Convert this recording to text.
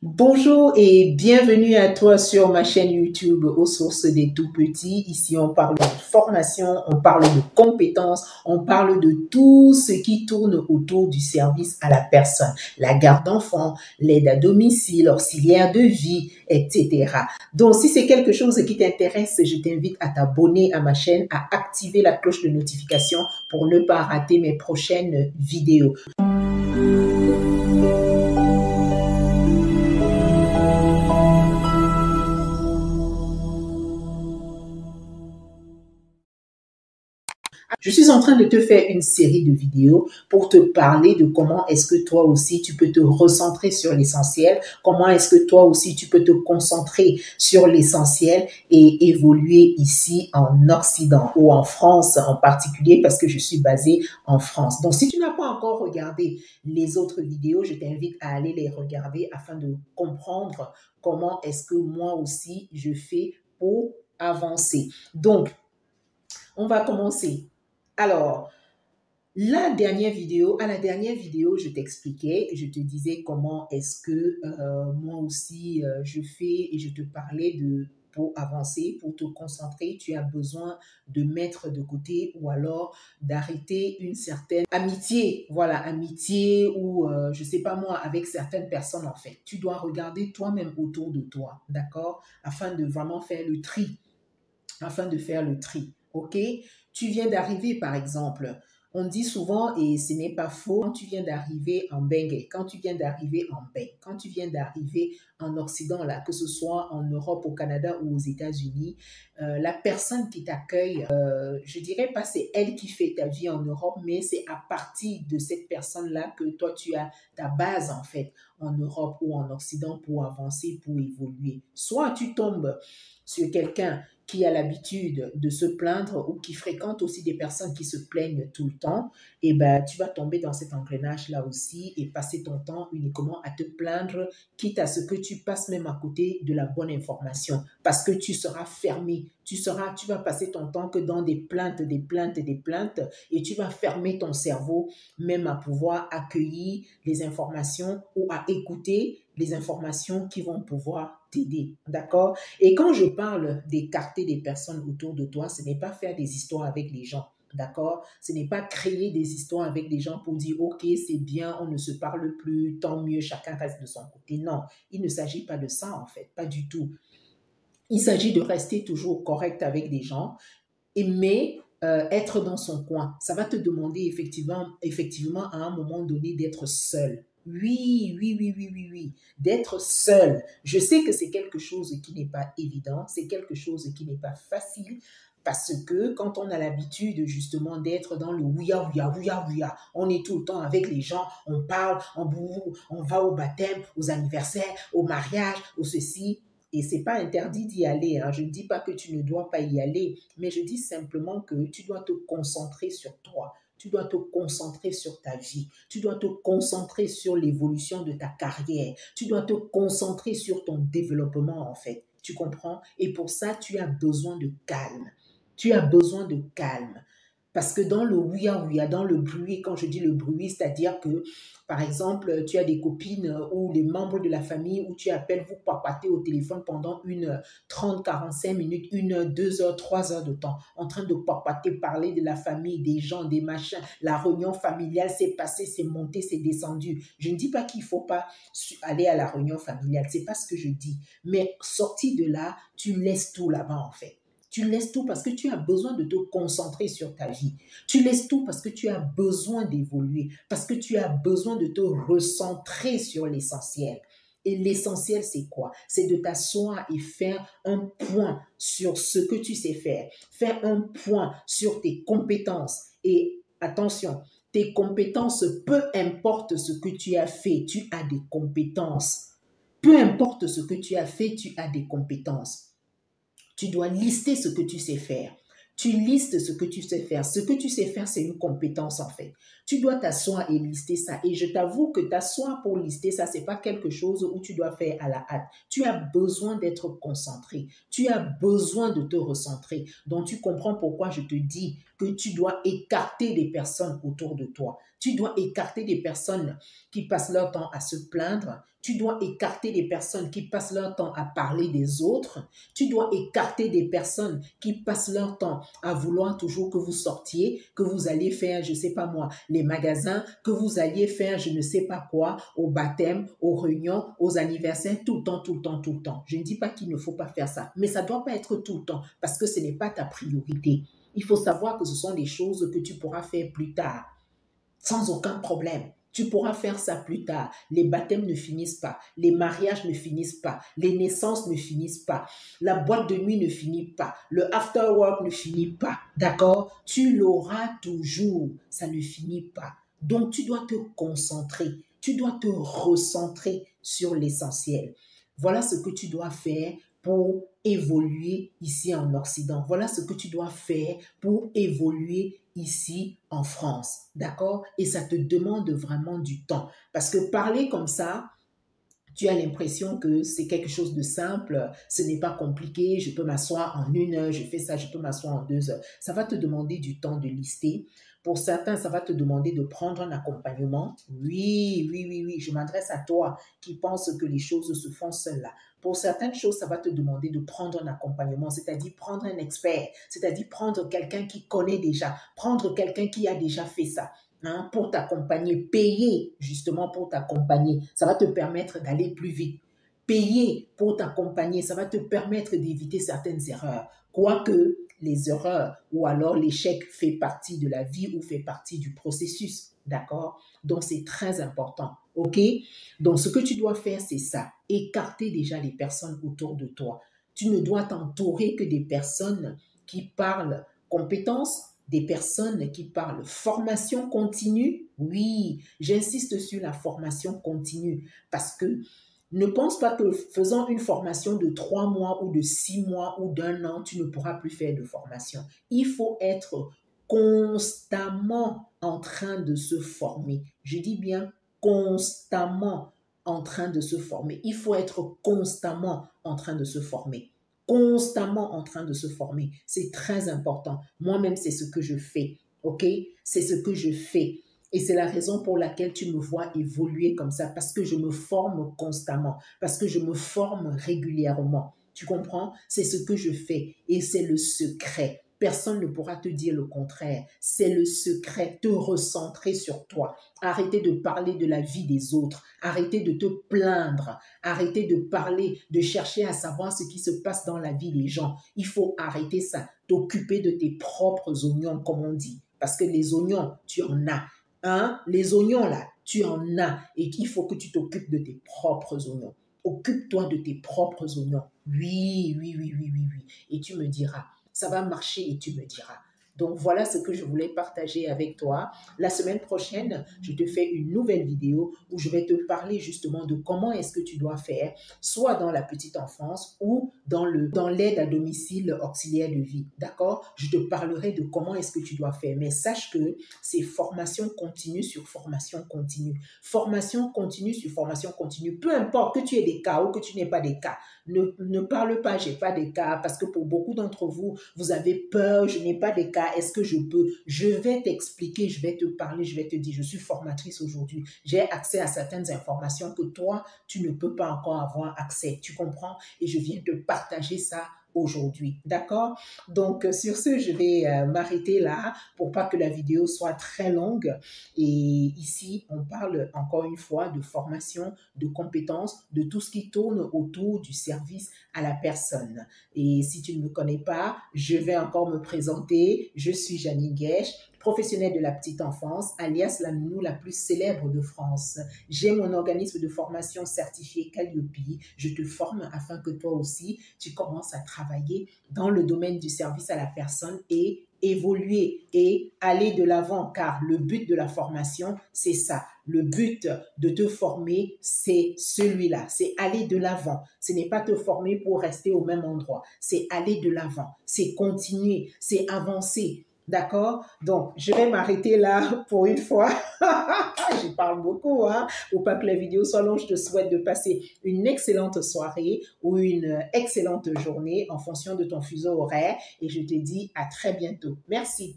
Bonjour et bienvenue à toi sur ma chaîne YouTube aux sources des tout petits. Ici, on parle de formation, on parle de compétences, on parle de tout ce qui tourne autour du service à la personne. La garde d'enfants, l'aide à domicile, auxiliaire de vie, etc. Donc, si c'est quelque chose qui t'intéresse, je t'invite à t'abonner à ma chaîne, à activer la cloche de notification pour ne pas rater mes prochaines vidéos. Je suis en train de te faire une série de vidéos pour te parler de comment est-ce que toi aussi tu peux te recentrer sur l'essentiel, comment est-ce que toi aussi tu peux te concentrer sur l'essentiel et évoluer ici en Occident ou en France en particulier parce que je suis basée en France. Donc si tu n'as pas encore regardé les autres vidéos, je t'invite à aller les regarder afin de comprendre comment est-ce que moi aussi je fais pour avancer. Donc, on va commencer. Alors, à la dernière vidéo, je t'expliquais, je te disais comment est-ce que moi aussi je fais et je te parlais de pour avancer, pour te concentrer, tu as besoin de mettre de côté ou alors d'arrêter une certaine amitié, voilà, amitié ou je sais pas moi, avec certaines personnes en fait. Tu dois regarder toi-même autour de toi, d'accord, afin de vraiment faire le tri, ok? Tu viens d'arriver, par exemple. On dit souvent, et ce n'est pas faux, quand tu viens d'arriver en Bengue, quand tu viens d'arriver en Bain, quand tu viens d'arriver en Occident, là, que ce soit en Europe, au Canada ou aux États-Unis, la personne qui t'accueille, je dirais pas c'est elle qui fait ta vie en Europe, mais c'est à partir de cette personne-là que toi, tu as ta base, en fait, en Europe ou en Occident pour avancer, pour évoluer. Soit tu tombes sur quelqu'un qui a l'habitude de se plaindre ou qui fréquente aussi des personnes qui se plaignent tout le temps, et ben tu vas tomber dans cet engrenage-là aussi et passer ton temps uniquement à te plaindre, quitte à ce que tu passes même à côté de la bonne information, parce que tu seras fermé, tu vas passer ton temps que dans des plaintes, et tu vas fermer ton cerveau même à pouvoir accueillir les informations ou à écouter les informations qui vont pouvoir t'aider, d'accord? Et quand je parle d'écarter des personnes autour de toi, ce n'est pas faire des histoires avec les gens. D'accord? Ce n'est pas créer des histoires avec des gens pour dire, OK, c'est bien, on ne se parle plus, tant mieux, chacun reste de son côté. Non, il ne s'agit pas de ça, en fait, pas du tout. Il s'agit de rester toujours correct avec des gens, mais être dans son coin. Ça va te demander effectivement à un moment donné d'être seul. Oui, oui, oui, oui, oui, oui, d'être seul. Je sais que c'est quelque chose qui n'est pas évident, c'est quelque chose qui n'est pas facile, parce que quand on a l'habitude justement d'être dans le ouya, ouya, ouya, ouya, on est tout le temps avec les gens, on parle, on va au baptême, aux anniversaires, au mariage, au ceci. Et c'est pas interdit d'y aller, hein. Je ne dis pas que tu ne dois pas y aller, mais je dis simplement que tu dois te concentrer sur toi. Tu dois te concentrer sur ta vie. Tu dois te concentrer sur l'évolution de ta carrière. Tu dois te concentrer sur ton développement, en fait. Tu comprends? Et pour ça, tu as besoin de calme. Tu as besoin de calme. Parce que dans le ouïa-ouïa, dans le bruit, quand je dis le bruit, c'est-à-dire que, par exemple, tu as des copines ou les membres de la famille où tu appelles, vous papatez au téléphone pendant 30, 45 minutes, 1 heure, 2 heures, 3 heures de temps, en train de papater, parler de la famille, des gens, des machins, la réunion familiale, c'est passé, c'est monté, c'est descendu. Je ne dis pas qu'il ne faut pas aller à la réunion familiale, c'est pas ce que je dis. Mais sorti de là, tu laisses tout là-bas, en fait. Tu laisses tout parce que tu as besoin de te concentrer sur ta vie. Tu laisses tout parce que tu as besoin d'évoluer, parce que tu as besoin de te recentrer sur l'essentiel. Et l'essentiel, c'est quoi? C'est de t'asseoir et faire un point sur ce que tu sais faire. Faire un point sur tes compétences. Et attention, tes compétences, peu importe ce que tu as fait, tu as des compétences. Peu importe ce que tu as fait, tu as des compétences. Tu dois lister ce que tu sais faire. Tu listes ce que tu sais faire. Ce que tu sais faire, c'est une compétence en fait. Tu dois t'asseoir et lister ça. Et je t'avoue que t'asseoir pour lister ça, c'est pas quelque chose où tu dois faire à la hâte. Tu as besoin d'être concentré. Tu as besoin de te recentrer. Donc tu comprends pourquoi je te dis que tu dois écarter les personnes autour de toi. Tu dois écarter des personnes qui passent leur temps à se plaindre. Tu dois écarter des personnes qui passent leur temps à parler des autres. Tu dois écarter des personnes qui passent leur temps à vouloir toujours que vous sortiez, que vous alliez faire, je ne sais pas moi, les magasins, que vous alliez faire je ne sais pas quoi, au baptême, aux réunions, aux anniversaires, tout le temps, tout le temps, tout le temps. Je ne dis pas qu'il ne faut pas faire ça, mais ça ne doit pas être tout le temps parce que ce n'est pas ta priorité. Il faut savoir que ce sont des choses que tu pourras faire plus tard, sans aucun problème. Tu pourras faire ça plus tard. Les baptêmes ne finissent pas. Les mariages ne finissent pas. Les naissances ne finissent pas. La boîte de nuit ne finit pas. Le after work ne finit pas. D'accord? Tu l'auras toujours. Ça ne finit pas. Donc, tu dois te concentrer. Tu dois te recentrer sur l'essentiel. Voilà ce que tu dois faire pour évoluer ici en Occident. Voilà ce que tu dois faire pour évoluer ici en France. D'accord? Et ça te demande vraiment du temps. Parce que parler comme ça, tu as l'impression que c'est quelque chose de simple, ce n'est pas compliqué, je peux m'asseoir en 1 heure, je fais ça, je peux m'asseoir en 2 heures. Ça va te demander du temps de lister. Pour certains, ça va te demander de prendre un accompagnement. Oui, oui, oui, oui, je m'adresse à toi qui pense que les choses se font seules là. Pour certaines choses, ça va te demander de prendre un accompagnement, c'est-à-dire prendre un expert, c'est-à-dire prendre quelqu'un qui connaît déjà, prendre quelqu'un qui a déjà fait ça. Hein, pour t'accompagner, payer justement pour t'accompagner. Ça va te permettre d'aller plus vite. Payer pour t'accompagner, ça va te permettre d'éviter certaines erreurs. Quoique les erreurs ou alors l'échec fait partie de la vie ou fait partie du processus. D'accord? Donc, c'est très important. OK? Donc, ce que tu dois faire, c'est ça. Écarter déjà les personnes autour de toi. Tu ne dois t'entourer que des personnes qui parlent compétences, des personnes qui parlent formation continue. Oui, j'insiste sur la formation continue parce que ne pense pas que faisant une formation de 3 mois ou de 6 mois ou d'1 an, tu ne pourras plus faire de formation. Il faut être constamment en train de se former. Je dis bien constamment en train de se former. Il faut être constamment en train de se former. Constamment en train de se former. C'est très important. Moi-même, c'est ce que je fais. OK? C'est ce que je fais. Et c'est la raison pour laquelle tu me vois évoluer comme ça, parce que je me forme constamment, parce que je me forme régulièrement. Tu comprends? C'est ce que je fais et c'est le secret. Personne ne pourra te dire le contraire. C'est le secret, te recentrer sur toi. Arrêtez de parler de la vie des autres. Arrêtez de te plaindre. Arrêtez de parler, de chercher à savoir ce qui se passe dans la vie des gens. Il faut arrêter ça. T'occuper de tes propres oignons, comme on dit. Parce que les oignons, tu en as. Hein? Les oignons, là, tu en as. Et qu'il faut que tu t'occupes de tes propres oignons. Occupe-toi de tes propres oignons. Oui, oui, oui, oui, oui, oui. Et tu me diras. Ça va marcher et tu me diras. Donc, voilà ce que je voulais partager avec toi. La semaine prochaine, je te fais une nouvelle vidéo où je vais te parler justement de comment est-ce que tu dois faire, soit dans la petite enfance ou dans l'aide à domicile auxiliaire de vie. D'accord? Je te parlerai de comment est-ce que tu dois faire. Mais sache que c'est formation continue sur formation continue. Formation continue sur formation continue. Peu importe que tu aies des cas ou que tu n'aies pas des cas. Ne parle pas, j'ai pas des cas, parce que pour beaucoup d'entre vous, vous avez peur, je n'ai pas de cas, est-ce que je peux? Je vais t'expliquer, je vais te parler, je vais te dire, je suis formatrice aujourd'hui, j'ai accès à certaines informations que toi, tu ne peux pas encore avoir accès, tu comprends? Et je viens te partager ça aujourd'hui, d'accord? Donc, sur ce, je vais m'arrêter là pour pas que la vidéo soit très longue. Et ici, on parle encore une fois de formation, de compétences, de tout ce qui tourne autour du service à la personne. Et si tu ne me connais pas, je vais encore me présenter. Je suis Janine Guèche, professionnelle de la petite enfance, alias la nounou la plus célèbre de France. J'ai mon organisme de formation certifié Calliope. Je te forme afin que toi aussi, tu commences à travailler dans le domaine du service à la personne et évoluer et aller de l'avant, car le but de la formation, c'est ça. Le but de te former, c'est celui-là, c'est aller de l'avant. Ce n'est pas te former pour rester au même endroit, c'est aller de l'avant, c'est continuer, c'est avancer. D'accord? Donc, je vais m'arrêter là pour une fois. Je parle beaucoup, hein? Pour pas que la vidéo soit longue, je te souhaite de passer une excellente soirée ou une excellente journée en fonction de ton fuseau horaire. Et je te dis à très bientôt. Merci.